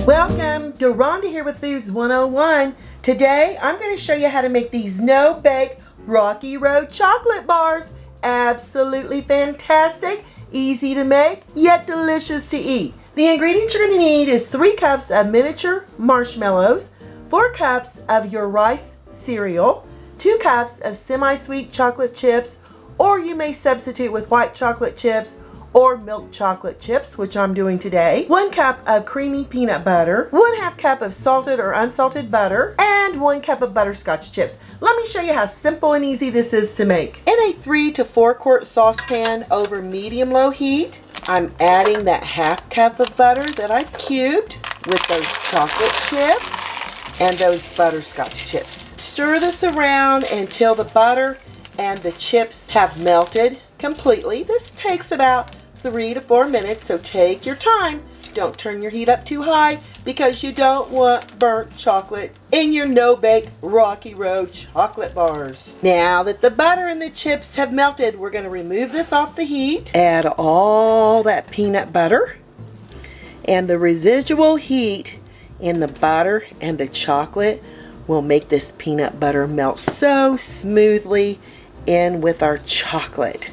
Welcome, Rhonda here with Foods 101. Today I'm going to show you how to make these no-bake Rocky Road chocolate bars. Absolutely fantastic, easy to make, yet delicious to eat. The ingredients you're going to need is 3 cups of miniature marshmallows, 4 cups of your rice cereal, 2 cups of semi-sweet chocolate chips, or you may substitute with white chocolate chips or milk chocolate chips, which I'm doing today, 1 cup of creamy peanut butter, 1/2 cup of salted or unsalted butter, and 1 cup of butterscotch chips. Let me show you how simple and easy this is to make. In a 3 to 4 quart saucepan over medium-low heat, I'm adding that 1/2 cup of butter that I've cubed with those chocolate chips and those butterscotch chips. Stir this around until the butter and the chips have melted completely. This takes about 3 to 4 minutes, so take your time. Don't turn your heat up too high because you don't want burnt chocolate in your no-bake Rocky Road chocolate bars. Now that the butter and the chips have melted, we're going to remove this off the heat. Add all that peanut butter, and the residual heat in the butter and the chocolate will make this peanut butter melt so smoothly in with our chocolate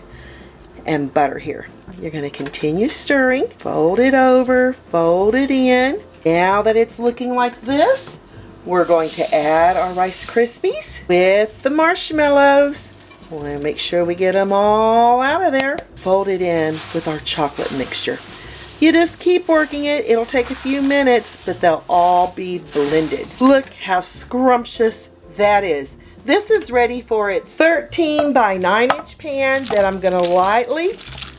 and butter here. You're going to continue stirring. Fold it over, fold it in. Now that it's looking like this, we're going to add our Rice Krispies with the marshmallows. We want to make sure we get them all out of there. Fold it in with our chocolate mixture. You just keep working it. It'll take a few minutes, but they'll all be blended. Look how scrumptious that is. This is ready for its 13 by 9 inch pan that I'm going to lightly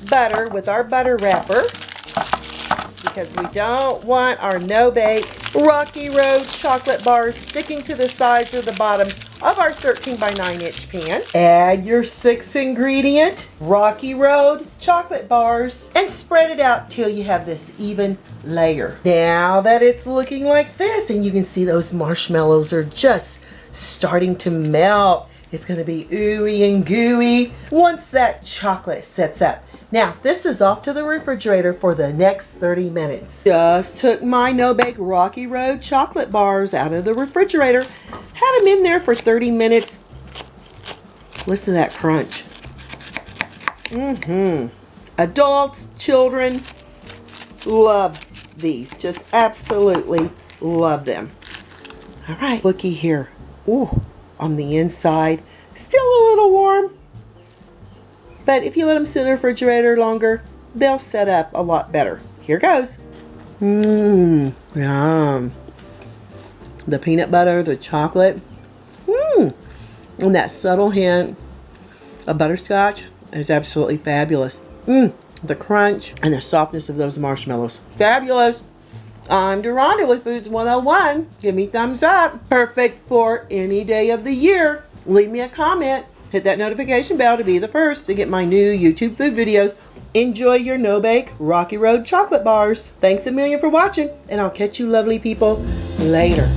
butter with our butter wrapper because we don't want our no-bake Rocky Road chocolate bars sticking to the sides or the bottom of our 13 by 9 inch pan. Add your 6 ingredient Rocky Road chocolate bars and spread it out till you have this even layer. Now that it's looking like this and you can see those marshmallows are just starting to melt. It's going to be ooey and gooey once that chocolate sets up. Now, this is off to the refrigerator for the next 30 minutes. Just took my no-bake Rocky Road chocolate bars out of the refrigerator. Had them in there for 30 minutes. Listen to that crunch. Adults, children, love these. Just absolutely love them. All right, looky here. Ooh, on the inside, still a little warm. But if you let them sit in the refrigerator longer, they'll set up a lot better. Here goes. Yum. The peanut butter, the chocolate, and that subtle hint of butterscotch is absolutely fabulous. The crunch and the softness of those marshmallows. Fabulous. I'm Rhonda with Foods 101. Give me thumbs up. Perfect for any day of the year. Leave me a comment. Hit that notification bell to be the first to get my new YouTube food videos. Enjoy your no-bake Rocky Road chocolate bars. Thanks a million for watching, and I'll catch you lovely people later.